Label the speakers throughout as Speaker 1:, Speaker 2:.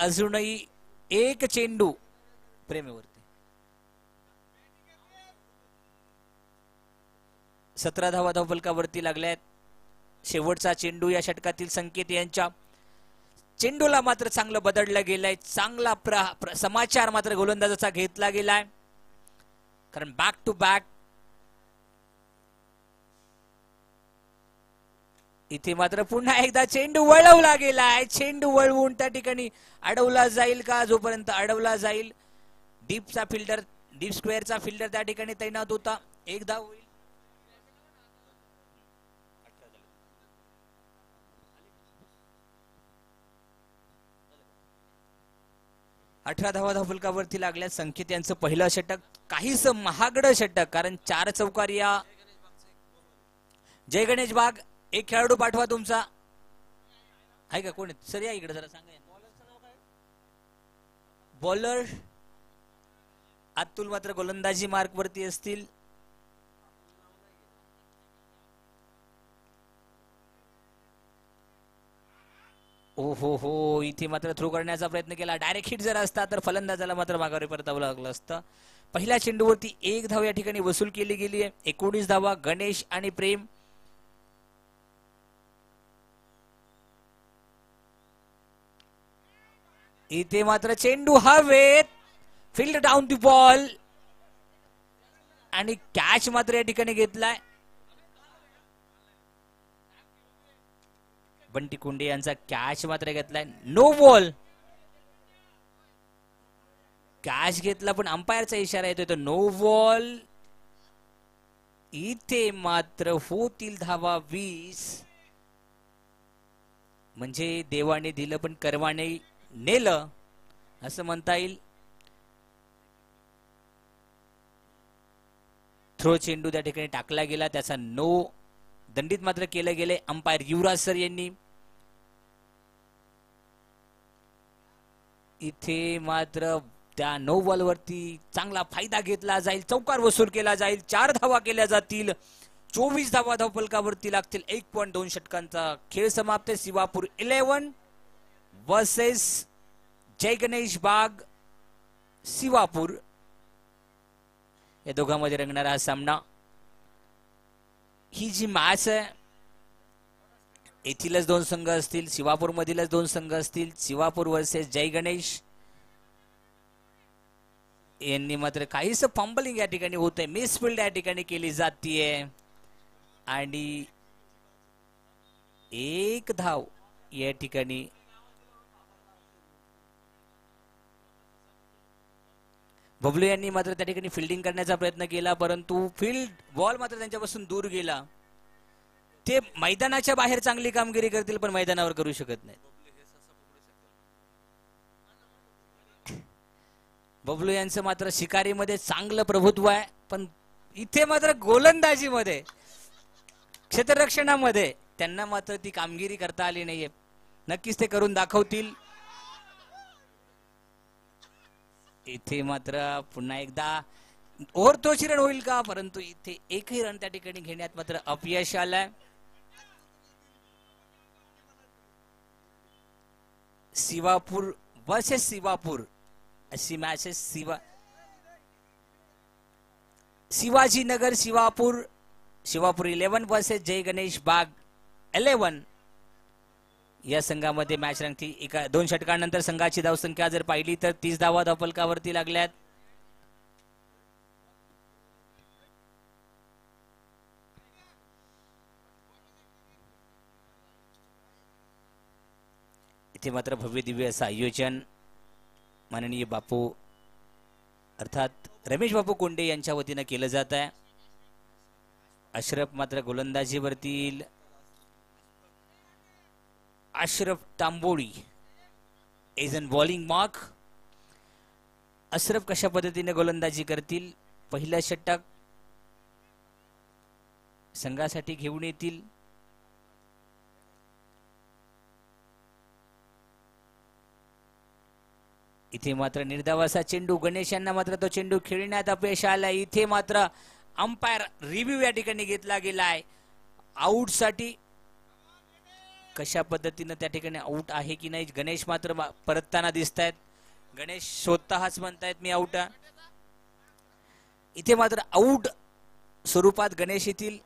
Speaker 1: अजूनही एक चेंडू प्रेमेवरती. 17 धावा धावफलकावरती लागल्यात. शेवटचा चेंडू या षटकातील संकेत यांच्या चेंडूला मात्र चांगलं बदललं गेलंय. चांगला समाचार मात्र गोलंदाजाचा घेतला गेलाय, कारण बॅक टू बॅक इथे मात्र पुन्हा एकदा चेंडू वळवला गेलाय. चेंडू वळवून त्या ठिकाणी अडवला जाईल का? जोपर्यंत अडवला जाईल, डीपचा फिल्डर, डीप स्क्वेअरचा फिल्डर त्या ठिकाणी तैनात होता. एक धाव होईल. 18 धावा धावफलकावरती लागल्या. संकेत यांचं पहिलं षटक काहीच महागडं षटक, कारण 4 चौकार या. जय गणेश बाग, एक खेळाडू पाठवा तुमचा. आहे का कोण? सर या इकडे जरा सांगा. बॉलर अतुल मात्र गोलंदाजी मार्क वरती असतील. ओहो हो, इथे मात्र थ्रो करण्याचा प्रयत्न केला. डायरेक्ट हिट जर असता तर फलंदाजाला मात्र माघारी परतावं लागलं असतं. पहिल्या चेंडूवरती 1 धाव या ठिकाणी वसूल केली गेली आहे. 19 धावा गणेश आणि प्रेम. इथे मात्र चेंडू हवेत, फील्ड डाऊन द बॉल, आणि कॅच मात्र या ठिकाणी घेतलाय. बंटी कुंडे यांचा कॅच मात्र घेतलाय. No ball. कॅच घेतला पण अंपायरचा इशारा येतोय तो नो बॉल. इथे मात्र होतील धावा 20. म्हणजे देवाने दिलं पण कर्माने नेलं असं म्हणता येईल. थ्रो चेंडू त्या ठिकाणी टाकला गेला, त्याचा नो दंडित मात्र केलं गेले अंपायर युवराज सर यांनी. इथे मात्र त्या नो बॉल वरती चांगला फायदा घेतला जाईल. चौकार वसूल केला जाईल. 4 धावा केल्या जातील. 24 धावा धावफलकावरती लागतील. 1.2 षटकांचा खेळ समाप्त. शिवापूर 11 वर्सेस जय गणेश बाग शिवापूर, या दोघांमध्ये रंगणारा हा सामना. ही जी मॅच आहे, येथीलच 2 संघ असतील, शिवापूर मधीलच 2 संघ असतील. शिवापूर वर्सेस जय गणेश यांनी मात्र काहीच फंबलिंग या ठिकाणी होतंय, मिसफिल्ड या ठिकाणी केली जातीये, आणि 1 धाव या ठिकाणी बबलू यांनी मात्र त्या ठिकाणी फिल्डिंग करण्याचा प्रयत्न केला, परंतु फील्ड बॉल मात्र त्यांच्यापासून दूर गेला. ते मैदानाच्या बाहेर चांगली कामगिरी करतील पण मैदानावर करू शकत नाही. बबलू यांचं मात्र शिकारीमध्ये चांगलं प्रभुत्व आहे, पण इथे मात्र गोलंदाजीमध्ये, क्षेत्ररक्षणामध्ये त्यांना मात्र ती कामगिरी करता आली नाहीये. नक्कीच ते करून दाखवतील. इथे मात्र पुन्हा एकदा ओव्हरथ्रोची रन होईल का? परंतु इथे एकही रन त्या ठिकाणी घेण्यात मात्र अपयश आलंय. शिवापूर वर्सेस शिवापूर अशी मॅचेस. शिवाजीनगर शिवापूर, शिवापूर 11 वर्सेस जय गणेश बाग 11 या संघामध्ये मॅच रंगती. 2 षटकांनंतर संघाची धावसंख्या जर पाहिली तर 30 धावा धावफलकावरती लागल्यात. इथे मात्र भव्य दिव्य असं आयोजन माननीय बापू अर्थात रमेश बापू कोंडे यांच्या वतीनं केलं जात आहे. अशरफ मात्र गोलंदाजीवरती, Ashraf Tamboli is on bowling mark. Ashraf कशा पद्धतीने गोलंदाजी करतील? पहिलं षटक संघासाठी घेऊन येतील. इथे मात्र निर्धावाचा चेंडू, गणेश यांना मात्र तो चेंडू खेळण्यात अपयश आलाय. इथे मात्र अंपायर रिव्ह्यू या ठिकाणी घेतला गेलाय आउट साठी. कशा पद्धतीने त्या ठिकाणी आउट आहे की नाही. गणेश मात्र परतताना दिसत आहेत. गणेश स्वतःच म्हणतायत मी आउट आहे. इथे मात्र आउट स्वरूपात गणेश येथील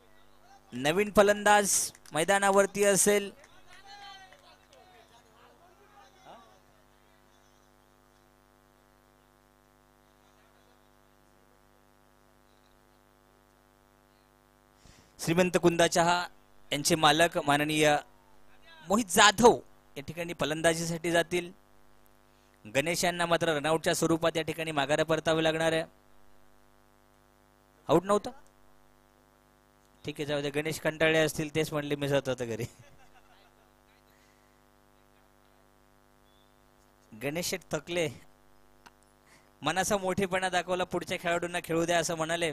Speaker 1: नवीन फलंदाज मैदानावरती असेल. श्रीमंत कुंदा चहा यांचे मालक माननीय मोहित जाधव या ठिकाणी फलंदाजीसाठी जातील. गणेश यांना मात्र रनआउटच्या स्वरूपात या ठिकाणी माघार परतावे लागणार आहे. आउट नव्हतं, ठीक आहे जाऊ दे. गणेश कंटाळले असतील, तेच म्हणले मी जात होतो घरी. गणेश थकले, मनाचा मोठेपणा दाखवला, पुढच्या खेळाडूंना खेळू द्या असं म्हणाले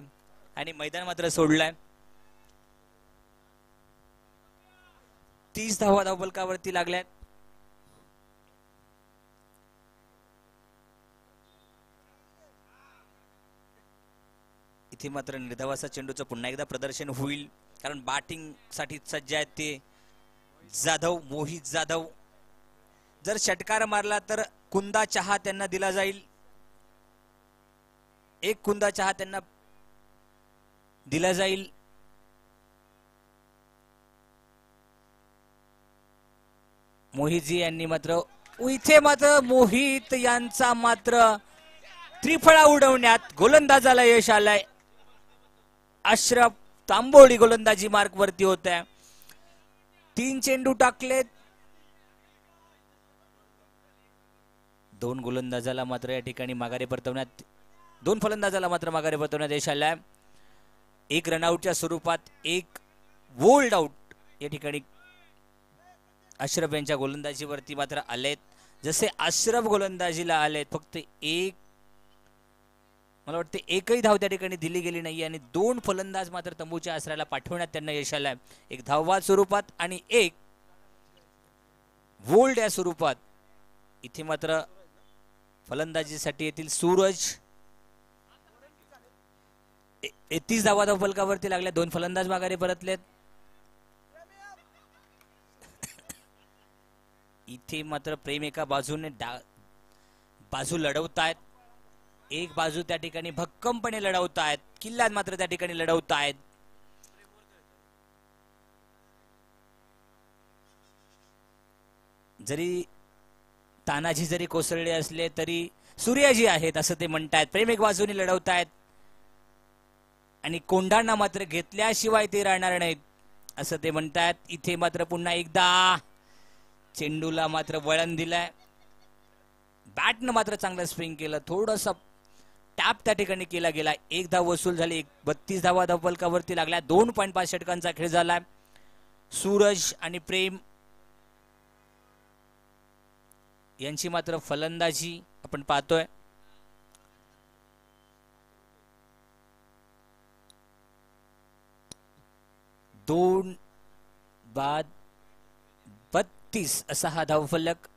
Speaker 1: आणि मैदान मात्र सोडलाय. 30 धावा धावफलकावरती लागल्यात. इथे मात्र निर्धावाचा चेंडूचं पुन्हा एकदा प्रदर्शन होईल, कारण बॅटिंग साठी सज्ज आहेत ते जाधव, मोहित जाधव. जर षटकार मारला तर कुंदा चहा त्यांना दिला जाईल. एक कुंदा चहा त्यांना दिला जाईल. मोहितजी यांनी मात्र इथे मात्र मोहित यांचा मात्र त्रिफळा उडवण्यात गोलंदाजाला यश आलंय. अशरफ तांबोळी गोलंदाजी मार्क वरती होत आहे. 3 चेंडू टाकलेत. 2 गोलंदाजाला मात्र या ठिकाणी माघारी परतवण्यात, 2 फलंदाजाला मात्र माघारी परतवण्यात यश आलंय. 1 रनआउटच्या स्वरूपात 1 बोल्ड आउट या ठिकाणी अशरफ यांच्या गोलंदाजीवरती मात्र आलेत. जसे अशरफ गोलंदाजीला आलेत, फक्त मला वाटते एकही धाव त्या ठिकाणी दिली गेली नाही आणि 2 फलंदाज मात्र तंबूच्या आसऱ्याला पाठवण्यात त्यांना यश आलंय. 1 धावबाद स्वरूपात आणि 1 बोल्ड या स्वरूपात. इथे मात्र फलंदाजीसाठी येथील सूरज 31 धावा धावफलकावरती लागल्या. 2 फलंदाज माघारी परतलेत. इथे मात्र प्रेम एका बाजूने बाजू लढवतायत. एक बाजू त्या ठिकाणी भक्कमपणे लढवतायत. किल्ला मात्र त्या ठिकाणी लढवतायत. जरी तानाजी जरी कोसळले असले तरी सूर्याजी आहेत असं ते म्हणतायत. प्रेम एक बाजूने लढवतायत आणि कोंढांना मात्र घेतल्याशिवाय ते राहणार नाहीत असं ते म्हणतायत. इथे मात्र पुन्हा एकदा चेंडूला मात्र वळण दिलंय. बॅटनं मात्र चांगलं स्विंग केलं. थोडस टॅप त्या ठिकाणी केला गेला. 1 धाव वसूल झाली. 32 धावा धावफलकावरती लागल्या. 2.5 षटकांचा खेळ झाला. सूरज आणि प्रेम यांची मात्र फलंदाजी आपण पाहतोय. दोन बाद 32 असा हा धावफलक.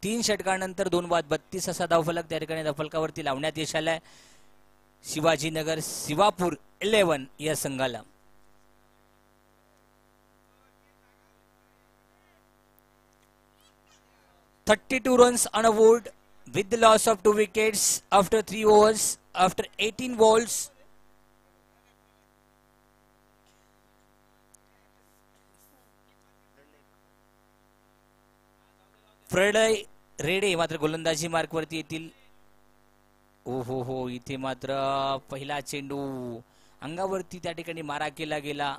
Speaker 1: 3 षटकानंतर 2 बाद 32 असा धावफलक त्या ठिकाणी धावफलकावरती लावण्यात यश आलाय शिवाजीनगर शिवापूर 11 या संघाला. "32 runs on a board with the loss of 2 wickets after 3 overs after 18 balls." फ्रेडय रेडे मात्र गोलंदाजी मार्क वरती येतील. ओ हो, इथे मात्र पहिला चेंडू अंगावरती त्या ठिकाणी मारा केला गेला.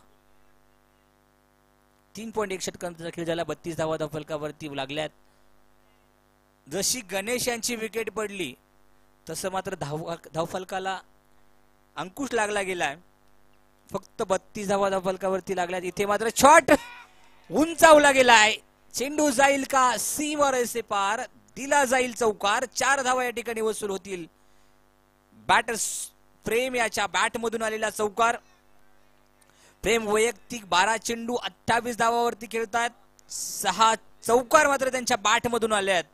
Speaker 1: 3.1 षटकांचा खेळ झाला. 32 धावा धावफलकावरती लागल्यात. जशी गणेश यांची विकेट पडली तसं मात्र धावफलकाला अंकुश लागला गेलाय. फक्त 32 धावा धावफलकावरती लागल्यात. इथे मात्र शॉट उंचावला गेलाय. चेंडू जाईल का सीवर ऐसे पार, दिला जाईल चौकार. 4 धावा या ठिकाणी वसूल होतील. बॅटर प्रेम याच्या बॅट मधून आलेला चौकार. प्रेम वैयक्तिक 12 चेंडू 28 धावावरती खेळतात. 6 चौकार मात्र त्यांच्या बॅट मधून आले आहेत.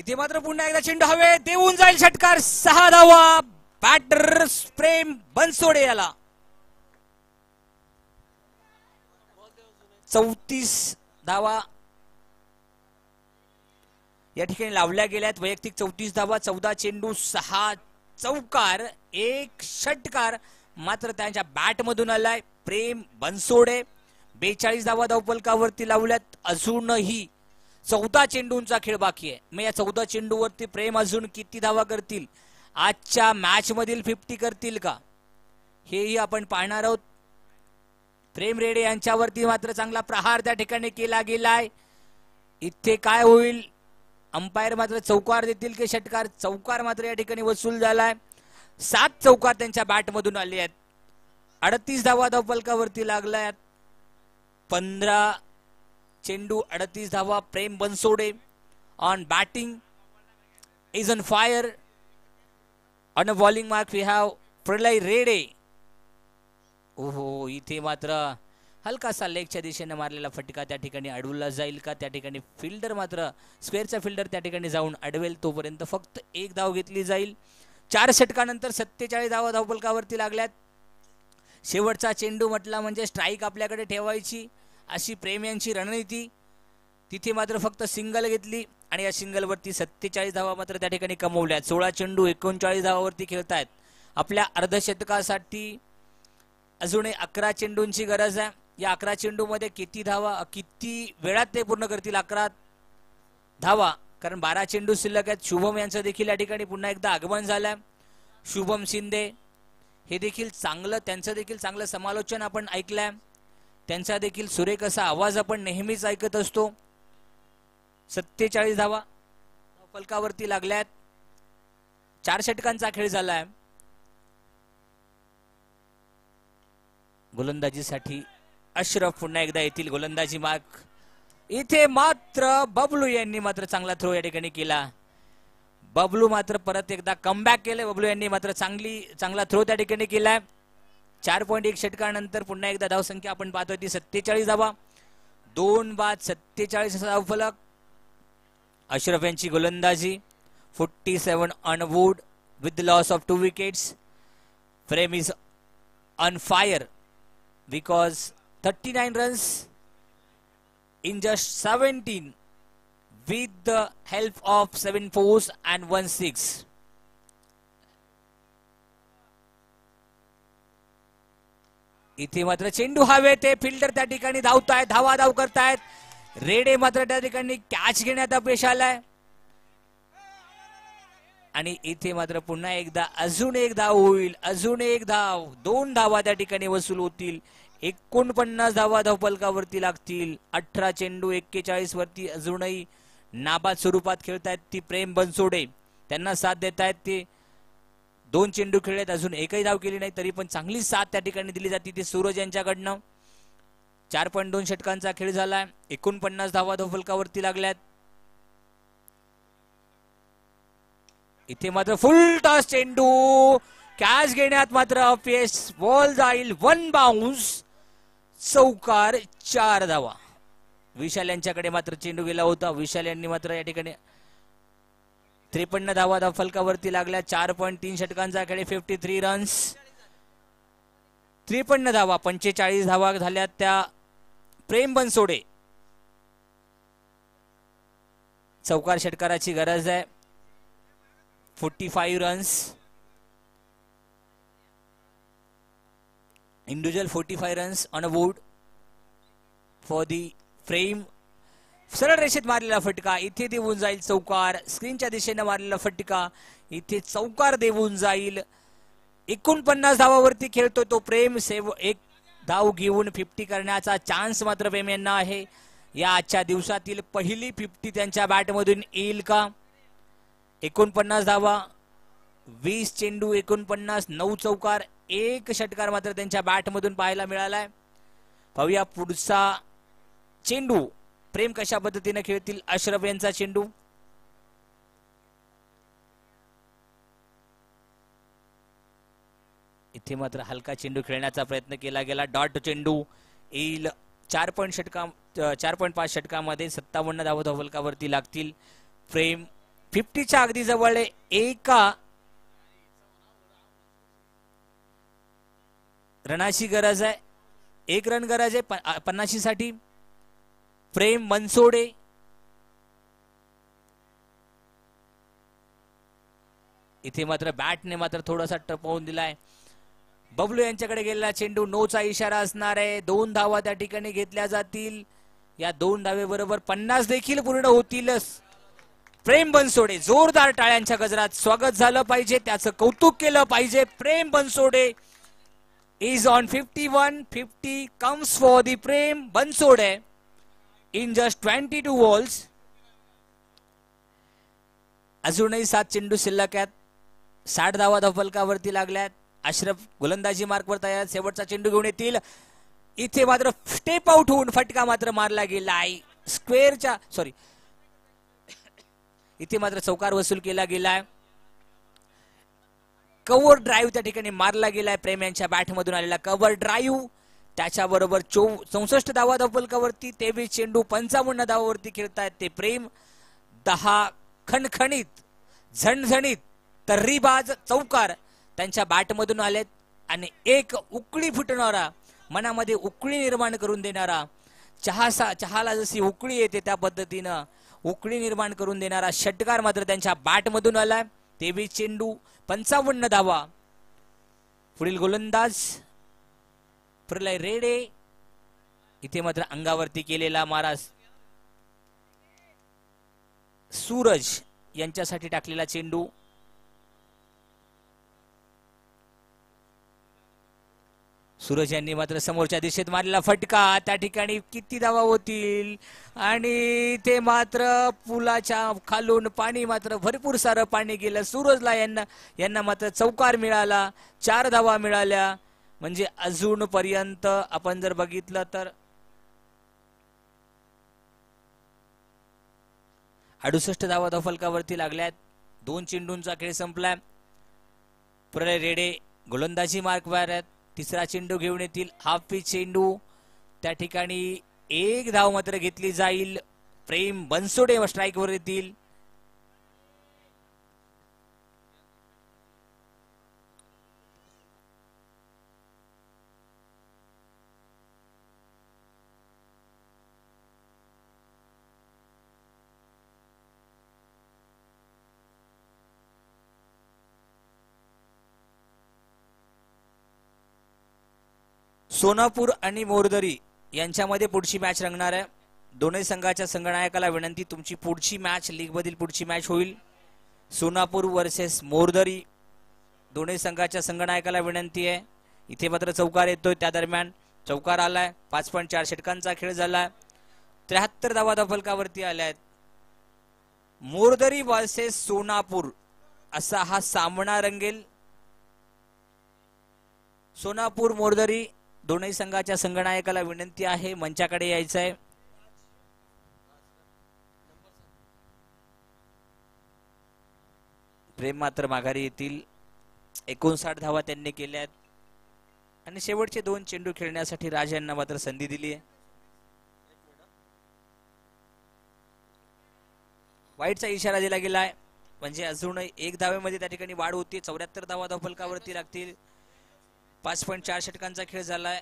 Speaker 1: इथे मात्र पुन्हा एकदा चेंडू हवे देऊन जाईल षटकार 6 धावा बॅटर प्रेम बनसोडे याला 34 धावा या ठिकाणी लावल्या गेल्यात वैयक्तिक 34 धावा 14 चेंडू 6 चौकार 1 षटकार मात्र त्यांच्या बॅट मधून आलाय प्रेम बनसोडे 42 धावा धावफलकावरती लावल्यात अजूनही 14 चेंडूंचा खेळ बाकी आहे मग या 14 चेंडूवरती प्रेम अजून किती धावा करतील आजच्या मॅच मधील 50 करतील का हेही आपण पाहणार आहोत प्रेम रेडे यांच्यावरती मात्र चांगला प्रहार त्या ठिकाणी केला गेलाय इथे काय होईल अंपायर मात्र चौकार देतील की षटकार चौकार मात्र या ठिकाणी वसूल झालाय 7 चौकार त्यांच्या बॅट मधून आले आहेत 38 धावा धावफलकावरती लागलाय 15 चेंडू 38 धावा Prem Bansode on batting is on fire on a bowling mark we have Pralay Rede ओहो इथे मात्र हलकासा लेगच्या दिशेने मारलेला फटका त्या ठिकाणी अडवला जाईल का त्या ठिकाणी फिल्डर मात्र स्क्वेअरचा फिल्डर त्या ठिकाणी जाऊन अडवेल तोपर्यंत फक्त 1 धाव घेतली जाईल 4 षटकानंतर 47 धावा धावफलकावरती लागल्यात शेवटचा चेंडू म्हटला म्हणजे स्ट्राईक आपल्याकडे ठेवायची अशी प्रेम यांची रणनीती तिथे मात्र फक्त सिंगल घेतली आणि या सिंगलवरती 47 धावा मात्र त्या ठिकाणी कमवल्यात 16 चेंडू 39 धावावरती खेळतायत आपल्या अर्धशतकासाठी अजूनही 11 चेंडूंची गरज आहे या 11 चेंडू मध्ये किती वेळात ते पूर्ण करतील 11 धावा कारण 12 चेंडू शिल्लक आहेत शुभम यांचं देखील या ठिकाणी पुन्हा एकदा आगमन झालंय शुभम शिंदे हे देखील चांगलं त्यांचं देखील चांगलं समालोचन आपण ऐकलंय त्यांचा देखील सुरेख असा आवाज आपण नेहमीच ऐकत असतो 47 धावा फलकावरती लागल्यात 4 षटकांचा खेळ झालाय गोलंदाजीसाठी अशरफ पुन्हा एकदा येतील गोलंदाजी मार्क इथे मात्र बबलू यांनी मात्र चांगला थ्रो या ठिकाणी केला बबलू मात्र परत एकदा कमबॅक केले बबलू यांनी मात्र चांगला थ्रो त्या ठिकाणी केलाय 4.1 षटकानंतर पुन्हा एकदा धावसंख्या आपण पाहतोय ती 47 धावा 2 बाद 47 धावफलक अशरफ यांची गोलंदाजी 47 ऑन वूड with the loss of 2 wickets frame is on fire because 39 runs in just 17 with the help of 7 fours and 1 6 इथे मात्र चेंडू हवे ते फिल्डर त्या ठिकाणी धावतायत धाव करतायत रेडे मात्र त्या ठिकाणी कॅच घेण्यात अपयश आलाय आणि इथे मात्र पुन्हा एकदा अजून 1 धाव होईल अजून 1 धाव 2 धावा त्या ठिकाणी वसूल होतील 49 धावा धावफलकावरती लागतील 18 चेंडू 41 वरती अजूनही नाबाद स्वरूपात खेळतायत ती प्रेम बनसोडे त्यांना साथ देतायत ते 2 चेंडू खेळलेत अजून एकही धाव केली नाही तरी पण चांगली साथ त्या ठिकाणी दिली जाते ती सूरज यांच्याकडनं 4.2 षटकांचा खेळ झालाय 49 धावा धावफलकावरती लागल्यात इथे मात्र फुल टॉस चेंडू कॅच घेण्यात मात्र अपयश बॉल जाईल 1 बाउन्स चौकार 4 धावा विशाल यांच्याकडे मात्र चेंडू गेला होता विशाल यांनी मात्र या ठिकाणी 53 धावा धावफलकावरती लागल्या 4.3 षटकांचा खेळ 53 रन्स 53 धावा 45 धावा झाल्या त्या प्रेम बनसोडे चौकार षटकाराची गरज आहे 45 runs individual 45 runs on a wood for the frame सरळ रेषेत मारलेला फटका इथे देऊन जाईल चौकार स्क्रीनच्या दिशेने मारलेला फटका इथे चौकार देऊन जाईल 49 धावावरती खेळतोय तो प्रेम एक धाव घेऊन 50 करण्याचा चान्स मात्र प्रेम यांना आहे या आजच्या दिवसातील पहिली 50 त्यांच्या बॅट मधून येईल का 49 धावा 20 चेंडू 49 9 चौकार 1 षटकार मात्र त्यांच्या बॅट मधून पाहायला मिळालाय पाहूया पुढचा चेंडू प्रेम कशा पद्धतीने खेळतील अशरफ यांचा चेंडू इथे मात्र हलका चेंडू खेळण्याचा प्रयत्न केला गेला डॉट चेंडू येईल 4.5 षटकामध्ये 57 धावा धावफलकावरती लागतील फ्रेम 50च्या अगदी जवळ आहे. एका रनाची गरज आहे, 1 रन गरज आहे 50 साठी. प्रेम बनसोडे इथे मात्र बॅटने मात्र थोडासा टपवून दिलाय. बबलू यांच्याकडे गेलेला चेंडू, नोचा इशारा असणार आहे. 2 धावा त्या ठिकाणी घेतल्या जातील. या 2 धावेबरोबर 50 देखील पूर्ण होतील. प्रेम बनसोडे, जोरदार टाळ्यांच्या गजरात स्वागत झालं पाहिजे, त्याचं कौतुक केलं पाहिजे. प्रेम Bansode is on 51. 50 comes for the Prem Bansode in just 22 balls. अजूनही 7 चेंडू शिल्लक आहेत. 60 धावा फलकावरती लागल्यात. अशरफ गोलंदाजी मार्कवर तयार. शेवटचा चेंडू घेऊन येतील. इथे मात्र स्टेप आउट होऊन फटका मात्र मारला गेलाय स्क्वेअरच्या, सॉरी, इथे मात्र चौकार वसूल केला गेलाय. कव्हर ड्राईव्ह त्या ठिकाणी मारला गेलाय. प्रेम यांच्या बॅट मधून आलेला कव्हर ड्राईव्ह, त्याच्याबरोबर 64 धावा फलकावरती. 23 चेंडू 55 धावावरती खेळतायत ते प्रेम. 10 खणखणीत झणझणीत तर्रीबाज चौकार त्यांच्या बॅट मधून आलेत आणि एक उकळी फुटणारा, मनामध्ये उकळी निर्माण करून देणारा, चहाला जशी उकळी येते त्या पद्धतीनं उकळी निर्माण करून देणारा षटकार मात्र त्यांच्या बॅट मधून आलाय. 23 चेंडू 55 धावा. पुढील गोलंदाज प्रलय रेडे, इथे मात्र अंगावरती केलेला मारा सूरज यांच्यासाठी टाकलेला चेंडू. सूरज यांनी मात्र समोरच्या दिशेत मारलेला फटका, त्या ठिकाणी किती धावा होतील आणि ते मात्र पुलाच्या खालून पाणी मात्र भरपूर सारं पाणी गेलं. सूरजला यांना मात्र चौकार मिळाला. 4 धावा मिळाल्या. म्हणजे अजून पर्यंत आपण जर बघितलं तर 68 धावा फलकावरती लागल्यात. 2 चेंडूंचा खेळ संपलाय. प्रलय रेडे गोलंदाजी मार्कवर आहेत. तिसरा चेंडू घेऊन येतील. हाफ पिच चेंडू, त्या ठिकाणी 1 धाव मात्र घेतली जाईल. प्रेम बनसोडे स्ट्राईकवर येतील. सोनापूर आणि मोरदरी यांच्यामध्ये पुढची मॅच रंगणार आहे. दोन्ही संघाच्या संघनायकाला विनंती, तुमची पुढची मॅच लीग मधील पुढची मॅच होईल सोनापूर वर्सेस मोरदरी. दोन्ही संघाच्या संघनायकाला विनंती आहे. इथे मात्र चौकार येतोय, त्या दरम्यान चौकार आलाय. 5.4 षटकांचा खेळ झालाय. 73 धावा फलकावरती आल्यात. मोरदरी वर्सेस सोनापूर असा हा सामना रंगेल. सोनापूर मोरदरी दोन्ही संघाच्या संघनायकाला विनंती आहे मंचाकडे यायचं आहे. प्रेम मात्र माघारी येतील. 59 धावा त्यांनी केल्यात आणि शेवटचे 2 चेंडू खेळण्यासाठी राज यांना मात्र संधी दिली आहे. वाईटचा इशारा दिला गेलाय, म्हणजे अजून 1 धावेमध्ये त्या ठिकाणी वाढ होती. 74 धावा फलकावरती लागतील. 5.4 षटकांचा खेळ झालाय.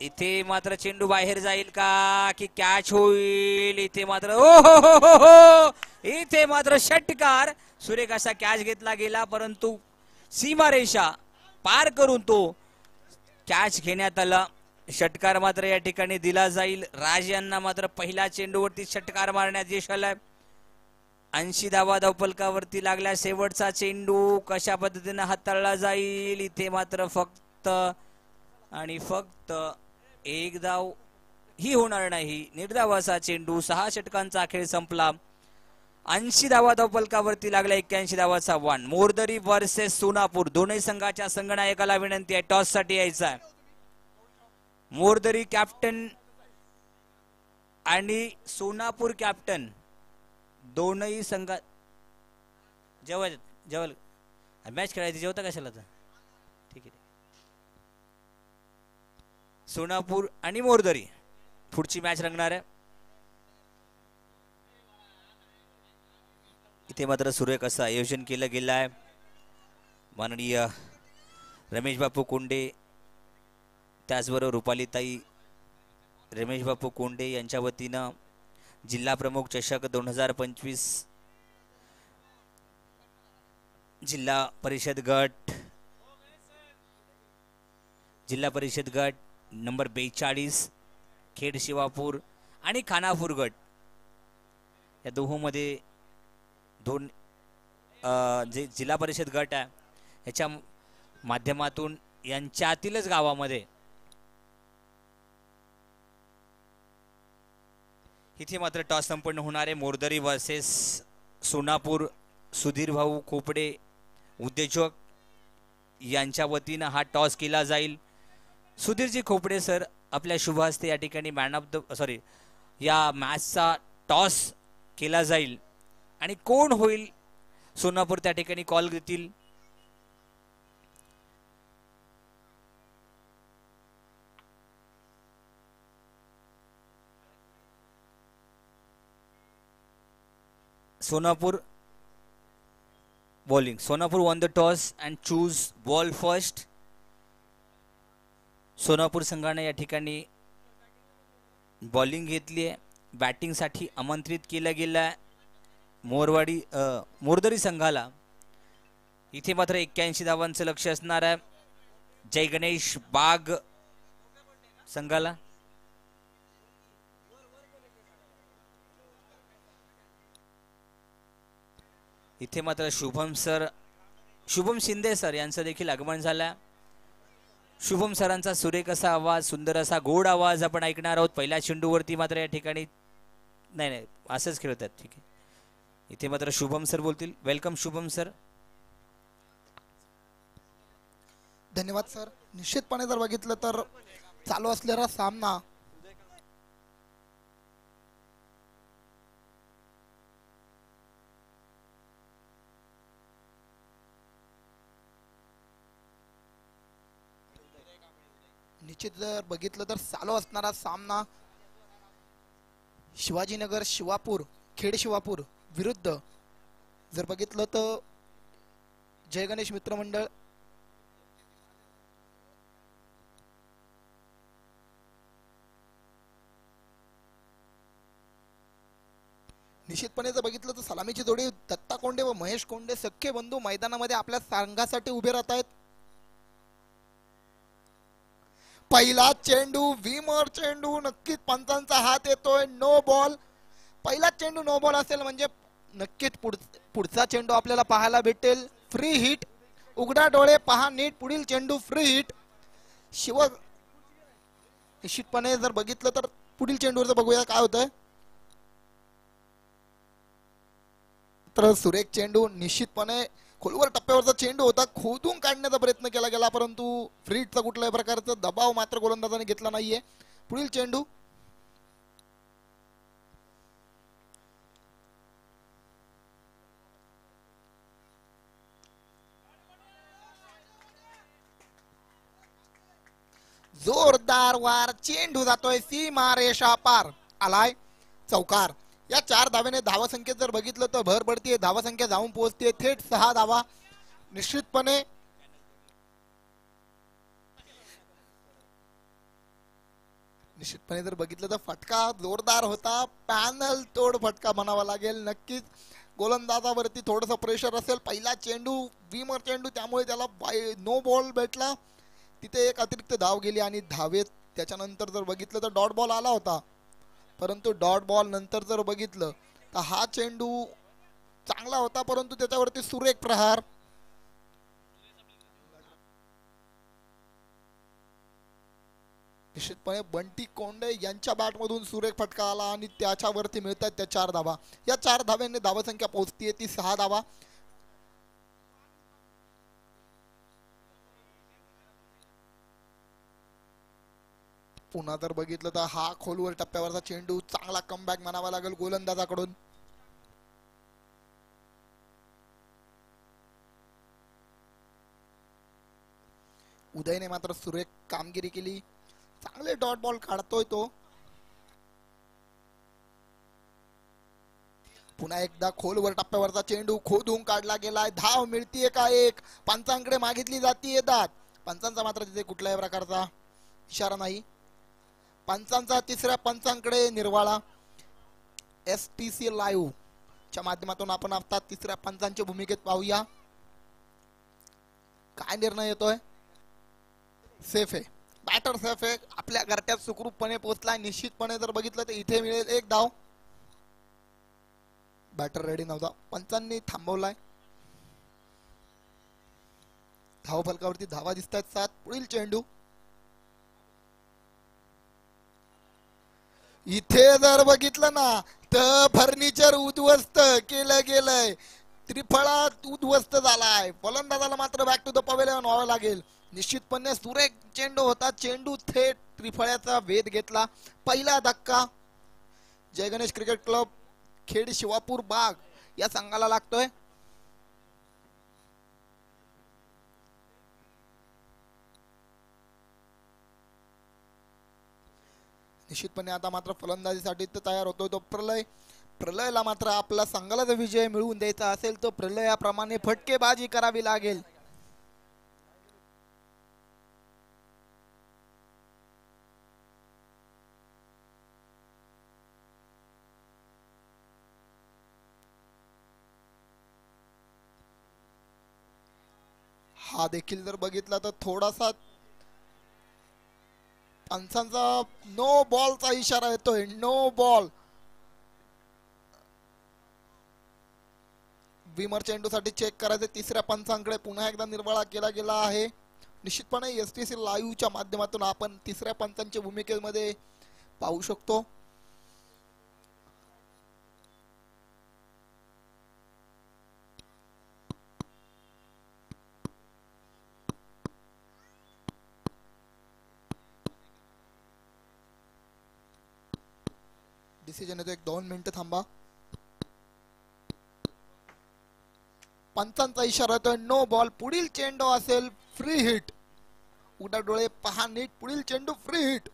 Speaker 1: इथे मात्र चेंडू बाहेर जाईल का की कॅच होईल? इथे मात्र ओ इथे मात्र षटकार, सुरेख असा कॅच घेतला गेला, परंतु सीमारेषा पार करून तो कॅच घेण्यात आला. षटकार मात्र या ठिकाणी दिला जाईल. राज यांना मात्र पहिल्या चेंडूवरती षटकार मारण्यात यश आलंय. 80 धावा फलकावरती लागल्या. शेवटचा चेंडू कशा पद्धतीने हाताळला जाईल? इथे मात्र फक्त आणि फक्त 1 धाव ही होणार नाही. निर्धावाचा चेंडू. 6 षटकांचा खेळ संपला. 80 धावा फलकावरती लागल्या. 81 धावाचा वन. मोरदरी वर्सेस सोनापूर. दोन्ही संघाच्या संघनायकाला विनंती आहे टॉस साठी यायचा आहे. मोरदरी कॅप्टन आणि सोनापूर कॅप्टन दोनही संघात जेवल मॅच खेळायची. जेवता कशाला तर ठीक आहे. सोनापूर आणि मोरदरी पुढची मॅच रंगणार आहे. इथे मात्र सुरेख असं आयोजन केलं गेलं आहे. माननीय रमेश बापू कोंडे त्याचबरोबर रुपालीताई रमेश बापू कोंडे यांच्या वतीनं जिल्हा प्रमुख चषक 2025 जिल्हा परिषद गट नंबर 42 खेड शिवापूर आणि खानापूर गट या दोहोंमध्ये दोन जे जिल्हा परिषद गट आहे याच्या माध्यमातून यांच्यातीलच गावामध्ये इथे मात्र टॉस संपन्न होणार आहे. मोरदरी वर्सेस सोनापूर. सुधीर भाऊ खोपडे उद्योजक यांच्या वतीनं हा टॉस केला जाईल. सुधीरजी खोपडे सर आपल्या शुभ हस्ते या ठिकाणी या मॅचचा टॉस केला जाईल आणि कोण होईल सोनापूर त्या ठिकाणी कॉल देतील. Sonapur bowling. Sonapur won the toss and choose ball first. Sonapur संघाने या ठिकाणी बॉलिंग घेतली आहे. बॅटिंग साठी आमंत्रित केलं गेलं आहे मोरदरी संघाला. इथे मात्र 81 धावांचं लक्ष्य असणार आहे जय गणेश बाग संघाला. इथे मात्र शुभम शिंदे सर यांचं देखील आगमन झालं. शुभम सरांचा सुरेख असा आवाज, सुंदर असा गोड आवाज आपण ऐकणार आहोत. पहिल्या चेंडूवरती मात्र या ठिकाणी नाही असंच खेळतात. ठीक आहे, इथे मात्र शुभम सर बोलतील. Welcome Shubham sir.
Speaker 2: धन्यवाद सर. निश्चितपणे जर बघितलं तर चालू असलेला सामना निश्चित जर बघितलं तर चालू असणारा सामना शिवाजीनगर शिवापूर खेड शिवापूर विरुद्ध जर बघितलं तर जय गणेश मित्रमंडळ निश्चितपणे जर बघितलं तर सलामीची जोडी दत्ता कोंडे व महेश कोंडे सख्खे बंधू मैदानामध्ये आपल्या संघासाठी उभे राहत आहेत. पहिला चेंडू विमर चेंडू नक्कीच पंचांचा हात येतोय. No ball. पहिला चेंडू नो बॉल असेल म्हणजे नक्कीच पुढचा चेंडू आपल्याला पाहायला भेटेल फ्री हिट. उघडा डोळे पहा नीट. पुढील चेंडू फ्री हिट. निश्चितपणे जर बघितलं तर पुढील चेंडूवर जर बघूया काय होतंय. तर सुरेख चेंडू निश्चितपणे खोलवर टप्प्यावरचा चेंडू होता. खोदून काढण्याचा प्रयत्न केला गेला परंतु फ्रीटचा कुठल्याही प्रकारचा दबाव मात्र गोलंदाजाने घेतला नाहीये. पुढील चेंडू जोरदार वार. चेंडू जातोय सीमा रेषा पार. आलाय चौकार. या 4 धावेने धावासंख्येत जर बघितलं तर भर पडतीये. धावासंख्या जाऊन पोहोचते थेट 6 धावा. निश्चितपणे जर बघितलं तर फटका जोरदार होता. पॅनल तोड फटका म्हणावा लागेल. नक्कीच गोलंदाजावरती थोडंसं प्रेशर असेल. पहिला चेंडू विमर चेंडू त्यामुळे त्याला नो बॉल भेटला. तिथे एक अतिरिक्त धाव गेली आणि धावेत त्याच्यानंतर जर बघितलं तर डॉट बॉल आला होता परंतु डॉट बॉल नंतर जर बघितलं तर हा चेंडू चांगला होता परंतु त्याच्यावरती सुरेख प्रहार. निश्चितपणे बंटी कोंडे यांच्या बॅट मधून सुरेख फटका आला आणि त्याच्यावरती मिळतात त्या 4 धावा. या 4 धाव्यांनी धावसंख्या पोहोचतीये ती 6 धावा. पुन्हा जर बघितलं तर हा खोलवर टप्प्यावरचा चेंडू चांगला कमबॅक म्हणावा लागेल गोलंदाजाकडून. उदयने मात्र सुरेख कामगिरी केली. चांगले डॉट बॉल काढतोय तो. पुन्हा एकदा खोलवर टप्प्यावरचा चेंडू खोदून काढला गेलाय. धाव मिळतीये का? एक पंचांकडे मागितली जातीये दाद. पंचांचा मात्र तिथे कुठल्याही प्रकारचा इशारा नाही. पंचांचा तिसऱ्या पंचांकडे निर्वाळा. STC लाईव्ह च्या माध्यमातून आपण आता तिसऱ्या पंचांच्या भूमिकेत पाहूया. काय निर्णय येतोय? सेफ आहे, बॅटर सेफ आहे, आपल्या घरट्यात सुखरूपपणे पोहोचलाय. निश्चितपणे जर बघितलं तर इथे मिळेल एक धाव. बॅटर रेडी नव्हता, पंचांनी थांबवलाय. धाव फलकावरती धावा दिसत आहेत 7. पुढील चेंडू इथे जर बघितलं ना तर फर्निचर उद्ध्वस्त केलं गेलंय. त्रिफळात उद्ध्वस्त झालाय. फलंदाजाला मात्र बॅक टू द पवेलियन व्हावं लागेल. निश्चितपणे सुरेख चेंडू होता. चेंडू थेट त्रिफळ्याचा वेध घेतला. पहिला धक्का जय गणेश क्रिकेट क्लब खेड शिवापूर बाग या संघाला लागतोय. निश्चितपणे आता मात्र फलंदाजीसाठी तयार होतोय तो प्रलय. प्रलयला मात्र आपला संघाला जर विजय मिळवून द्यायचा असेल तर प्रलयाप्रमाणे फटकेबाजी करावी लागेल. हा देखील जर बघितला तर थोडासा पंचांचा नो बॉलचा इशारा येतोय. No ball. विमर चेंडूसाठी चेक करायचे. तिसऱ्या पंचांकडे पुन्हा एकदा निर्वाळा केला गेला आहे. निश्चितपणे STC लाईव्हच्या माध्यमातून आपण तिसऱ्या पंचांच्या भूमिकेमध्ये पाहू शकतो. डिसिजन येतो. 1-2 मिनिटं थांबा. पंचांचा इशारा येतोय नो बॉल. पुढील चेंडू असेल फ्री हिट. उघडा डोळे पहा नीट. पुढील चेंडू फ्री हिट.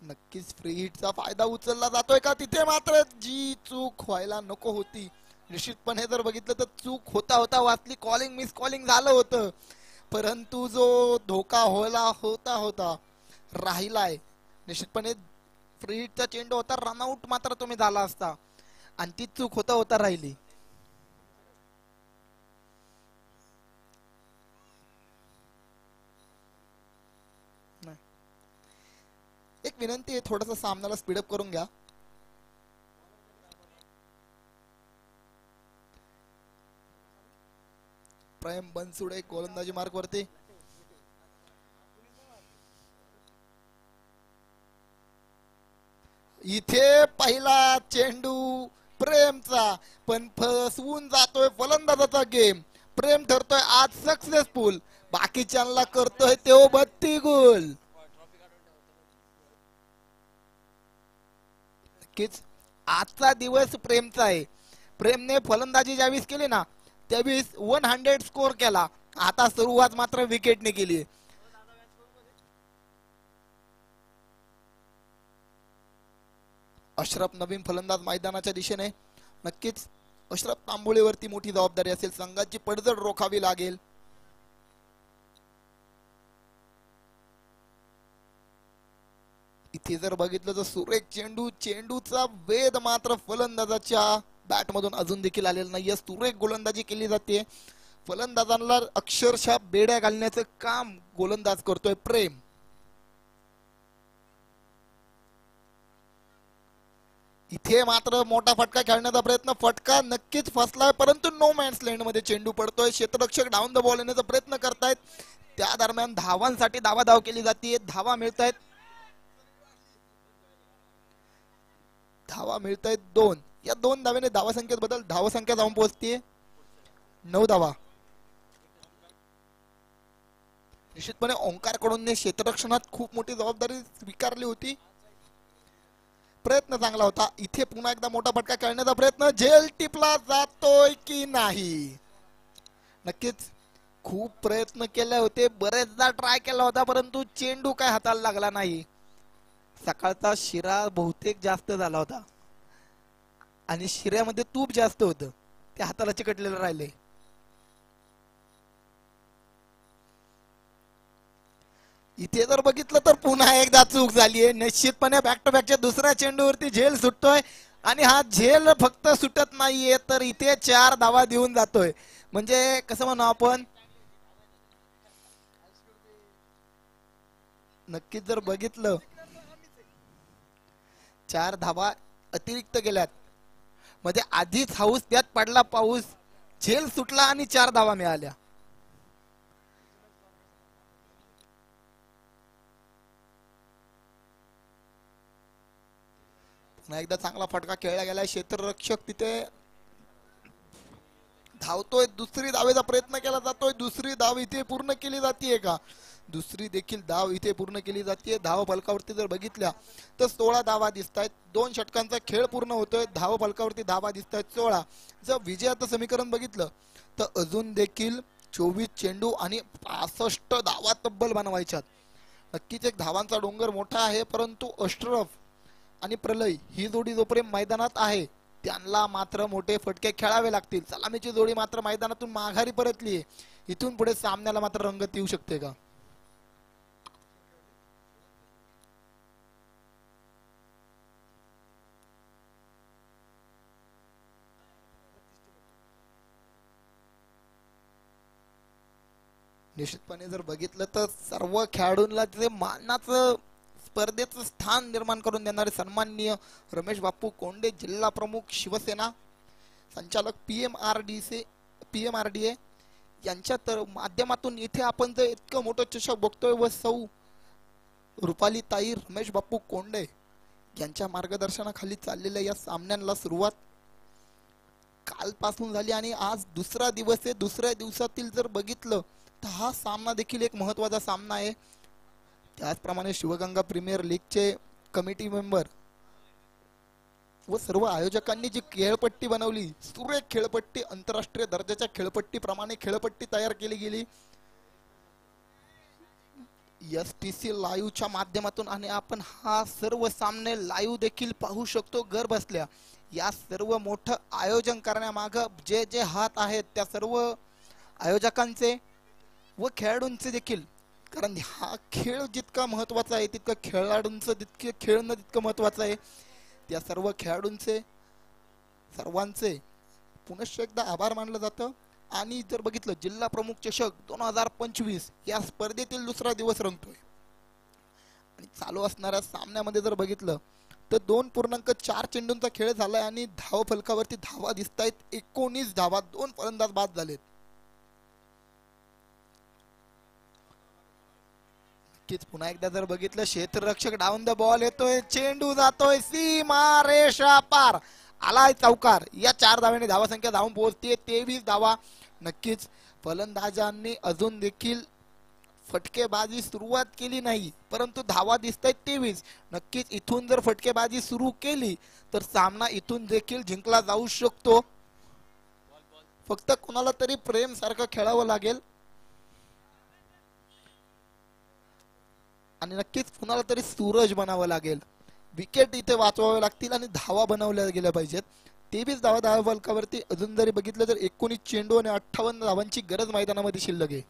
Speaker 2: नक्कीच फ्री हिटचा फायदा उचलला जातोय का? तिथे मात्र जी चूक व्हायला नको होती. निश्चितपणे जर बघितलं तर चूक होता होता वाचली. कॉलिंग मिस कॉलिंग झालं होतं, परंतु जो धोका होता राहिलाय. निश्चितपणे फ्री हिटचा चेंडू होता. रनआउट मात्र तुम्ही झाला असता आणि ती चूक होता राहिली. एक विनंती आहे, थोडासा सामन्याला स्पीडअप करून घ्या. प्रेम बनसुडे गोलंदाजी मार्क वरती. इथे पहिला चेंडू प्रेमचा, पण फसवून जातोय फलंदाजाचा गेम. प्रेम ठरतोय आज सक्सेसफुल. बाकीच्यांना करतोय तो 32 गोल. आजचा दिवस प्रेमचा आहे. प्रेमने फलंदाजी ज्यावेळेस केली ना त्यावेळेस 100 स्कोर केला. आता सुरुवात मात्र विकेटने केली. अशरफ नवीन फलंदाज मैदानाच्या दिशेने. नक्कीच अशरफ तांबोळीवरती मोठी जबाबदारी असेल. संघाची पडझड रोखावी लागेल. इथे जर बघितलं तर सुरेख चेंडूचा वेध मात्र फलंदाजाच्या बॅट मधून अजून देखील आलेला नाहीये. सुरेख गोलंदाजी केली जाते. फलंदाजांना अक्षरशः बेड्या घालण्याचं काम गोलंदाज करतोय प्रेम. इथे मात्र मोठा फटका खेळण्याचा प्रयत्न. फटका नक्कीच फसलाय, परंतु नो मॅन्स लँड मध्ये चेंडू पडतोय. क्षेत्ररक्षक डाऊन द बॉल येण्याचा प्रयत्न करतायत. त्या दरम्यान धावांसाठी धाव केली जाते. धावा मिळतायत. धावा मिळतायत 2. या 2 धावेने धावसंख्येत बदल. धावसंख्या जाऊन पोहोचते 9 धावा. निश्चितपणे ओंकार कडून क्षेत्ररक्षणात खूप मोठी जबाबदारी स्वीकारली होती. प्रयत्न चांगला होता. इथे पुन्हा एकदा मोठा फटका खेळण्याचा प्रयत्न. झेल टिपला जातोय की नाही? नक्कीच खूप प्रयत्न केले होते, बरेचदा ट्राय केला होता, परंतु चेंडू काय हाताला लागला नाही. सकाळचा शिरा बहुतेक जास्त झाला होता आणि शिऱ्यामध्ये तूप जास्त होतं, ते हाताला चिकटलेलं राहिले. इथे जर बघितलं तर पुन्हा एकदा चूक झालीये. निश्चितपणे बॅक टू बॅकच्या दुसऱ्या चेंडूवरती झेल सुटतोय आणि हा झेल फक्त सुटत नाहीये तर इथे 4 धावा देऊन जातोय. म्हणजे कसं म्हणू आपण, नक्कीच जर बघितलं 4 धावा अतिरिक्त गेल्यात. म्हणजे आधीच हाऊस, त्यात पडला पाऊस, झेल सुटला आणि 4 धावा मिळाल्या. पुन्हा एकदा चांगला फटका खेळला गेला. क्षेत्ररक्षक तिथे धावतोय, दुसरी धावेचा प्रयत्न केला जातोय. दुसरी धाव इथे पूर्ण केली जाते का? दुसरी देखील धाव इथे पूर्ण केली जाते. धाव फलकावरती जर बघितल्या तर 16 धावा दिसत आहेत. 2 षटकांचा खेळ पूर्ण होतोय. धाव फलकावरती धावा दिसत आहेत 16. जर विजयाचं समीकरण बघितलं तर अजून देखील 24 चेंडू आणि 65 धावा तब्बल बनवायच्यात. नक्कीच एक धावांचा डोंगर मोठा आहे, परंतु अष्टरफ आणि प्रलय ही जोडी जोपर्यंत मैदानात आहे त्यांना मात्र मोठे फटके खेळावे लागतील. सलामीची जोडी मात्र मैदानातून माघारी परतली आहे. इथून पुढे सामन्याला मात्र रंगत येऊ शकते का? निश्चितपणे जर बघितलं तर सर्व खेळाडूंना जे मानाचं स्पर्धेचं स्थान निर्माण करून देणारे सन्माननीय रमेश बापू कोंडे, जिल्हा प्रमुख शिवसेना, संचालक पीएमआरडीए यांच्या तर माध्यमातून इथे आपण जर इतकं मोठं चषक बघतोय व सौ रुपाली ताई, रमेश बापू कोंडे यांच्या मार्गदर्शनाखाली चाललेल्या या सामन्यांना सुरुवात कालपासून झाली आणि आज दुसरा दिवस आहे. दुसऱ्या दिवसातील जर बघितलं तर हा सामना देखील एक महत्वाचा सामना आहे. त्याचप्रमाणे शिवगंगा प्रीमियर लीगचे कमिटी मेंबर व सर्व आयोजकांनी जी खेळपट्टी बनवली, सुरेख खेळपट्टी, आंतरराष्ट्रीय दर्जाच्या खेळपट्टीप्रमाणे खेळपट्टी तयार केली गेली STC लाईव्हच्या माध्यमातून आणि आपण हा सर्व सामने लाईव्ह देखील पाहू शकतो घर बसल्या. या सर्व मोठं आयोजन करण्यामागं जे जे हात आहेत त्या सर्व आयोजकांचे व खेळाडूंचे देखील, कारण हा खेळ जितका महत्वाचा आहे तितकं खेळाडूंचं तितके खेळणं तितकं महत्वाचं आहे. त्या सर्व खेळाडूंचे सर्वांचे पुनश्च एकदा आभार मानलं जातं. आणि जर बघितलं जिल्हा प्रमुख चषक 2025 या स्पर्धेतील दुसरा दिवस रंगतोय आणि चालू असणाऱ्या सामन्यामध्ये जर बघितलं तर 2.4 चेंडूंचा खेळ झालाय आणि धाव फलकावरती धावा दिसत आहेत 19 धावा. 2 फलंदाज बाद झालेत. पुन्हा एकदा जर बघितलं क्षेत्ररक्षक डाऊन द बॉल येतोय, चेंडू जातोय सीमा रेषा पार, आलाय चौकार. या 4 धाव्याने धावा संख्या धावून पोहोचते 23 धावा. नक्कीच फलंदाजांनी अजून देखील फटकेबाजी सुरुवात केली नाही, परंतु धावा दिसत आहेत 23. नक्कीच इथून जर फटकेबाजी सुरू केली तर सामना इथून देखील जिंकला जाऊ शकतो. फक्त कोणाला तरी प्रेम सारखं खेळावं लागेल आणि नक्कीच कुणाला तरी सूरज बनावं लागेल. विकेट इथे वाचवावे लागतील आणि धावा बनवल्या गेल्या पाहिजेत. 23 धावा धावा फलकावरती अजून जरी बघितलं तर 19 चेंडू आणि 58 धावांची गरज मैदानामध्ये शिल्लक आहे.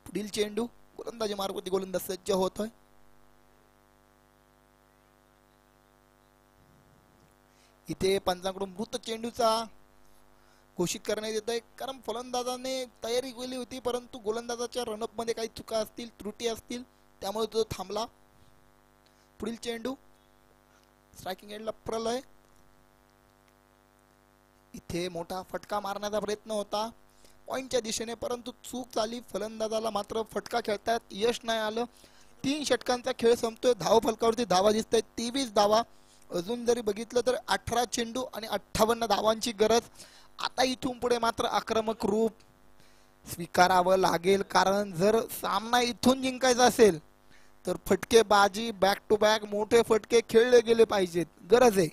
Speaker 2: पुढील चेंडू गोलंदाजी मार्गवरती गोलंदाज सज्ज होतोय. इथे पंचांकडून मृत चेंडूचा घोषित करण्यात येत आहे, कारण फलंदाजाने तयारी केली होती परंतु गोलंदाजाच्या रनअप मध्ये काही चुका असतील, त्रुटी असतील, त्यामुळे तो थांबला. पुढील चेंडू स्ट्रायकिंग एंडला प्रलय. इथे मोठा फटका मारण्याचा प्रयत्न होता पॉइंटच्या दिशेने, परंतु चूक झाली. फलंदाजाला मात्र फटका खेळतात यश नाही आलं. 3 षटकांचा खेळ संपतोय. धाव फलकावरती धावा दिसत आहेत 23 धावा. अजून जरी बघितलं तर 18 चेंडू आणि 58 धावांची गरज. आता इथून पुढे मात्र आक्रमक रूप स्वीकारावं लागेल, कारण जर सामना इथून जिंकायचा असेल तर फटकेबाजी बॅक टू बॅक मोठे फटके खेळले गेले पाहिजेत, गरज आहे.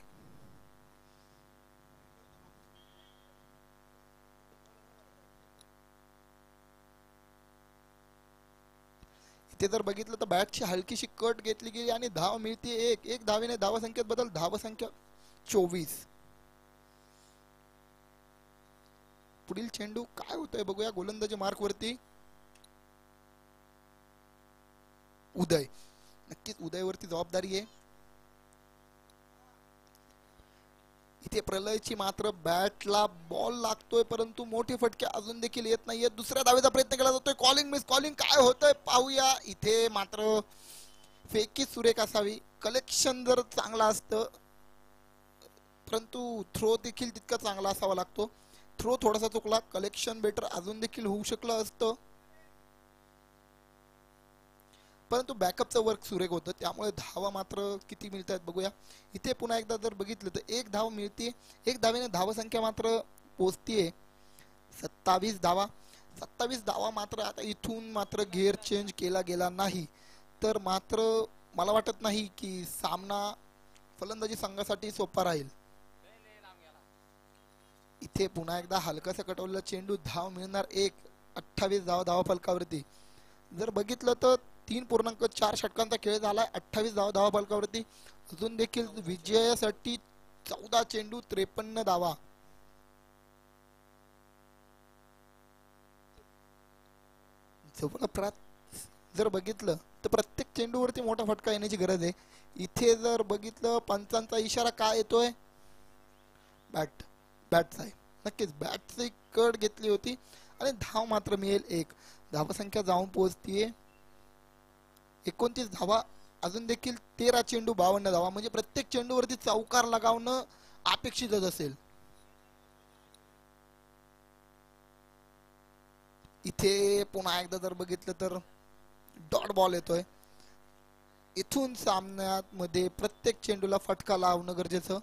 Speaker 2: इथे जर बघितलं तर बॅटची हलकीशी कट घेतली गेली आणि धाव मिळते एक धावेने धावसंख्येत बदल, धावसंख्या 24. पुढील चेंडू काय होतंय बघूया. गोलंदाजी मार्क वरती उदय, नक्कीच उदयवरती जबाबदारी आहे. इथे प्रलयची मात्र बॅटला बॉल लागतोय परंतु मोठे फटके अजून देखील येत नाहीये. दुसऱ्या धावेचा प्रयत्न केला जातोय. कॉलिंग मिस, कॉलिंग काय होतंय पाहूया. इथे मात्र फेकी सुरेख असावी, कलेक्शन जर चांगला असतं परंतु थ्रो देखील तितका चांगला असावा लागतो. थ्रो थोडासा चुकला, कलेक्शन बेटर अजून देखील होऊ शकलं असतं परंतु बॅकअपचं वर्क सुरेख होतं. त्यामुळे धावा मात्र किती मिळत आहेत बघूया. इथे पुन्हा एकदा जर बघितलं तर एक धाव मिळते. एक धावेने धावसंख्या मात्र पोहोचतीये 27 धावा. 27 धावा मात्र आता इथून मात्र गिअर चेंज केला गेला नाही तर मात्र मला वाटत नाही की सामना फलंदाजी संघासाठी सोपा राहील. इथे पुन्हा एकदा हलकासा कटवलेला चेंडू, धाव मिळणार 28 धावा धावा फलकावरती. जर बघितलं तर 3.4 षटकांचा खेळ झालाय. 28 धावा फलकावरती. अजून देखील विजयासाठी 14 चेंडू 53 धावा. जवळपास जर बघितलं तर प्रत्येक चेंडूवरती मोठा फटका येण्याची गरज आहे. इथे जर बघितलं पंचांचा इशारा काय येतोय, बॅटचा आहे. नक्कीच बॅटची कट घेतली होती आणि धाव मात्र मिळेल 1. धावसंख्या जाऊन पोहोचतीये 29 धावा. अजून देखील 13 चेंडू 52 धावा, म्हणजे प्रत्येक चेंडूवरती चौकार लगावणं अपेक्षितच असेल. इथे पुन्हा एकदा जर बघितलं तर डॉट बॉल येतोय. इथून सामन्यात मध्ये प्रत्येक चेंडूला फटका लावणं गरजेचं.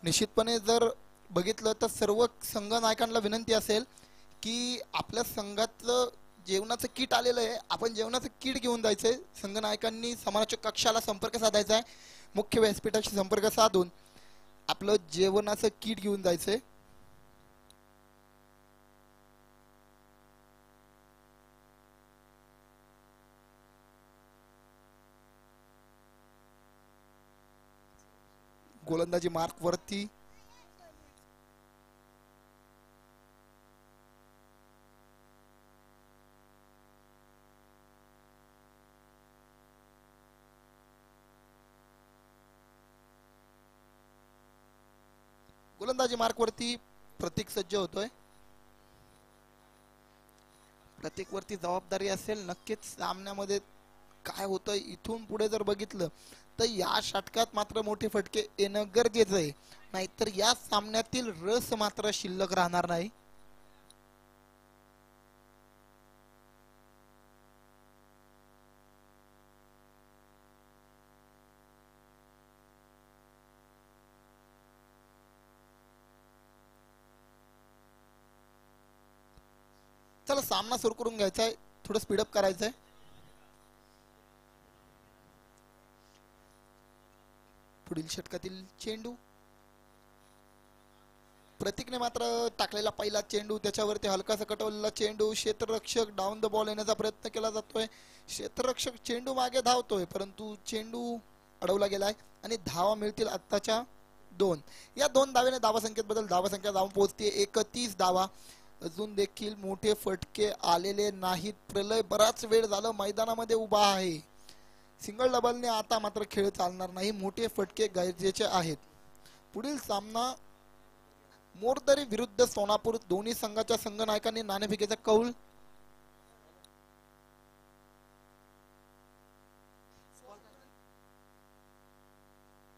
Speaker 2: निश्चितपणे जर बघितलं तर सर्व संघ नायकांना विनंती असेल की आपल्या संघातलं जेवणाचं किट आलेलं आहे, आपण जेवणाचं किट घेऊन जायचंय. संघ नायकांनी समालोचक कक्षाला संपर्क साधायचा आहे. मुख्य व्यासपीठाशी संपर्क साधून आपलं जेवणाचं किट घेऊन जायचंय. गोलंदाजी मार्क वरती प्रतीक सज्ज होतोय. प्रतीक वरती जबाबदारी असेल. नक्कीच सामन्यामध्ये काय होतं इथून पुढे जर बघितलं तर या षटकात मात्र मोठे फटके येणं गरजेचं आहे, नाहीतर या सामन्यातील रस मात्र शिल्लक राहणार नाही. चला सामना सुरू करून घ्यायचा आहे, थोडं स्पीडअप करायचंय. पुढील षटकातील चेंडू प्रतीकने मात्र टाकलेला पहिला चेंडू, त्याच्यावरती हलकासा कटवलेला चेंडू. क्षेत्ररक्षक डाऊन द बॉल येण्याचा प्रयत्न केला जातोय. क्षेत्ररक्षक चेंडू मागे धावतोय परंतु चेंडू अडवला गेलाय आणि धावा मिळतील आत्ताच्या 2. या 2 धावेने धावसंख्येत बदल, धावसंख्या जाऊन पोहोचते 31 धावा. अजून देखील मोठे फटके आलेले नाहीत. प्रलय बराच वेळ झाला मैदानामध्ये उभा आहे. सिंगल डबलने आता मात्र खेळ चालणार नाही, मोठे फटके गरजेचे आहेत. पुढील सामना मोरदरी विरुद्ध सोनापूर. दोन्ही संघाच्या संघ नायकांनी नाणेफेकीचा कौल.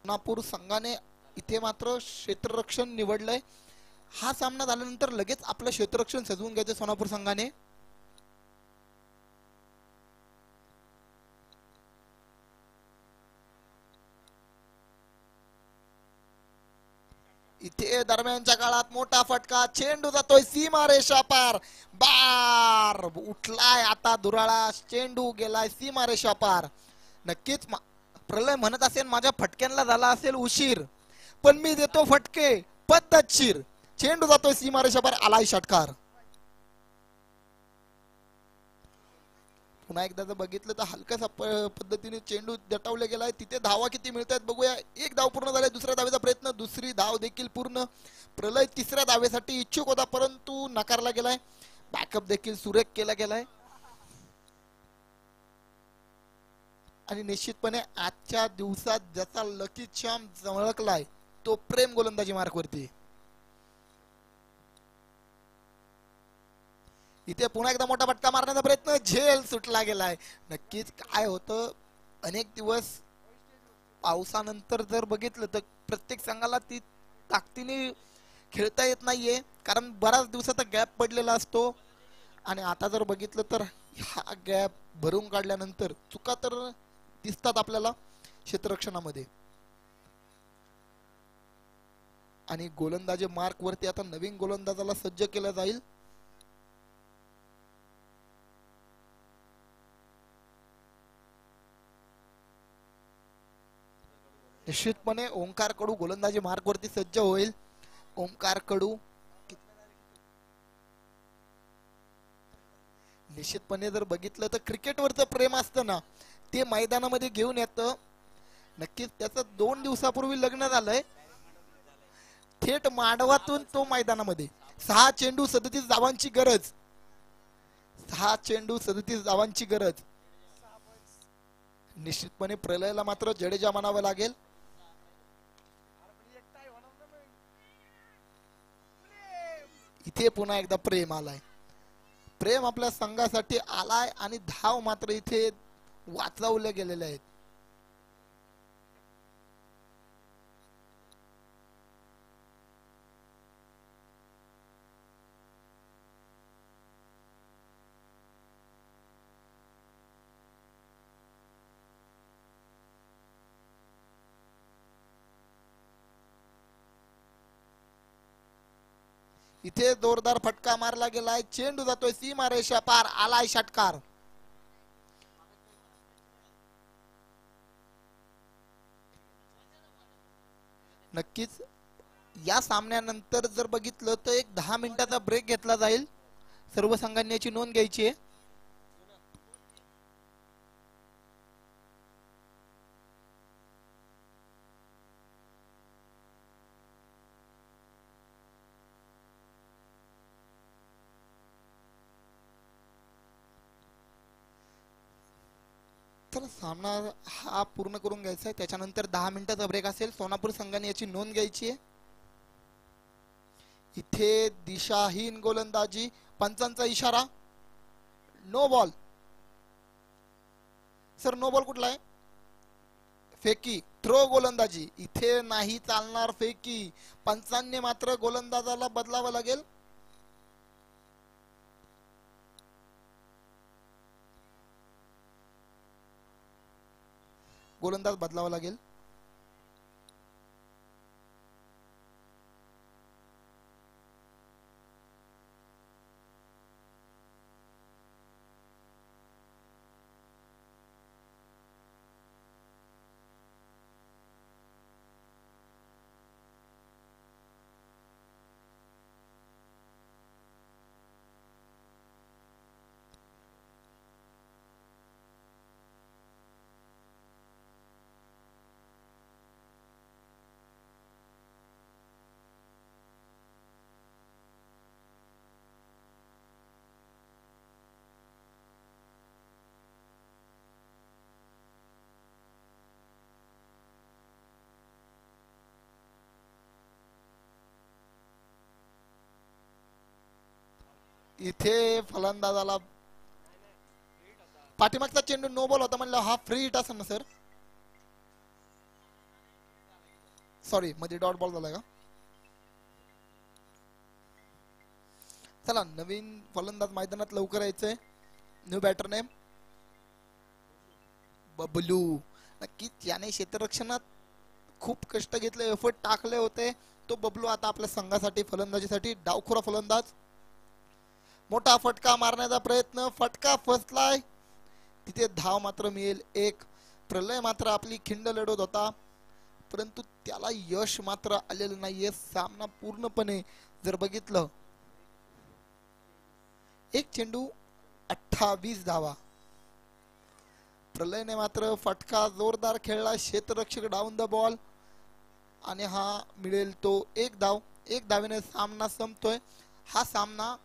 Speaker 2: सोनापूर संघाने इथे मात्र क्षेत्ररक्षण निवडलंय. हा सामना झाल्यानंतर लगेच आपलं क्षेत्ररक्षण सजवून घ्यायचं सोनापूर संघाने. इथे दरम्यानच्या काळात मोठा फटका, चेंडू जातोय सीमा रेषा पार. बार उठलाय आता दुराळा, चेंडू गेलाय सीमा रेषा पार. नक्कीच प्रलय म्हणत असेल माझ्या फटक्यांना झाला असेल उशीर, पण मी देतो फटके पद्धतशीर. चेंडू जातोय सीमारेषावर, आलाय षटकार. पुन्हा एकदा जर बघितलं तर हलक्यासा पद्धतीने चेंडू दटावला गेलाय. तिथे धावा किती मिळत आहेत बघूया. एक धाव पूर्ण झालाय, दुसऱ्या धावेचा प्रयत्न, दुसरी धाव देखील पूर्ण. प्रलय तिसऱ्या धावेसाठी इच्छुक होता परंतु नकारला गेलाय. बॅकअप देखील सुरेख केला गेलाय. आणि निश्चितपणे आजच्या दिवसात ज्याचा लकी चार्म झळकलाय तो प्रेम गोलंदाजी मार्कवरती. इथे पुन्हा एकदा मोठा फटका मारण्याचा प्रयत्न, झेल सुटला गेलाय. नक्कीच काय होतं, अनेक दिवस पावसानंतर जर बघितलं तर प्रत्येक संघाला ती ताकदीने खेळता येत नाहीये, कारण बऱ्याच दिवसाचा गॅप पडलेला असतो. आणि आता जर बघितलं तर हा गॅप भरून काढल्यानंतर चुका तर दिसतात आपल्याला क्षेत्ररक्षणामध्ये. आणि गोलंदाजी मार्क वरती आता नवीन गोलंदाजाला सज्ज केलं जाईल. निश्चितपणे ओंकार कडू गोलंदाजी मार्क वरती सज्ज होईल. ओंकार कडू निश्चितपणे जर बघितलं तर क्रिकेटवरचं प्रेम असतं ना ते मैदानामध्ये घेऊन येतं. नक्कीच त्याचं 2 दिवसापूर्वी लग्न झालंय. थेट मांडवातून तो मैदानामध्ये 6 चेंडू 37 धावांची गरज. 6 चेंडू 37 धावांची गरज. निश्चितपणे प्रलयला मात्र जडेजा म्हणावं लागेल. इथे पुन्हा एकदा प्रेम आलाय. प्रेम आपल्या संघासाठी आलाय आणि धाव मात्र इथे वाचवले गेलेले आहेत. इथे जोरदार फटका मारला गेलाय. चेंडू जातोय सीमारेषा पार, आलाय षटकार. नक्कीच या सामन्यानंतर जर बघितलं तर एक 10 मिनिटाचा ब्रेक घेतला जाईल. सर्व संघांनी याची नोंद घ्यायची आहे. तर सामना हा पूर्ण करून घ्यायचा आहे, त्याच्यानंतर 10 मिनिटाचा ब्रेक असेल. सोनापूर संघाने याची नोंद घ्यायची आहे. इथे दिशाहीन गोलंदाजी, पंचांचा इशारा, no ball. Sir no ball कुठला आहे? फेकी, थ्रो गोलंदाजी. इथे नाही चालणार फेकी. पंचांनी मात्र गोलंदाजाला बदलावं लागेल. गोलंदाज बदलावा लागेल. इथे फलंदाजाला पाठीमागचा चेंडू नो बॉल होता म्हणलं हा फ्री हिट असेल ना सर? सॉरी मध्ये डॉट बॉल झाला का? चला नवीन फलंदाज मैदानात लवकर यायचंय. New batter name Bablu. नक्कीच याने क्षेत्ररक्षणात खूप कष्ट घेतले, एफर्ट टाकले होते. तो बबलू आता आपल्या संघासाठी फलंदाजीसाठी डावखोरा फलंदाज. मोठा फटका मारण्याचा प्रयत्न, फटका फसलाय. तिथे धाव मात्र मिळेल एक. प्रलय मात्र आपली खिंड लढवत होता, परंतु त्याला यश मात्र आलेलं नाहीये. सामना पूर्णपणे जर बघितलं, एक चेंडू 28 धावा. प्रलयने मात्र फटका जोरदार खेळला, क्षेत्ररक्षक डाऊन द बॉल आणि हा मिळेल तो एक धाव. एक धावेने सामना संपतोय. हा सामना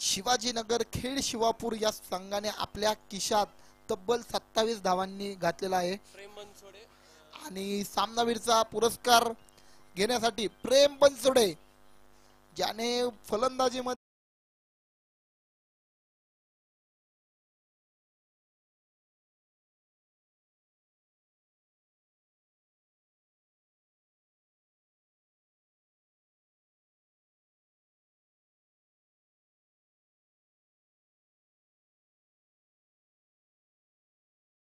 Speaker 2: शिवाजीनगर खेड शिवापूर या संघाने आपल्या खिशात तब्बल 27 धावांनी घातलेला आहे. आणि सामनावीरचा पुरस्कार घेण्यासाठी प्रेम बनसोडे, ज्याने फलंदाजीमध्ये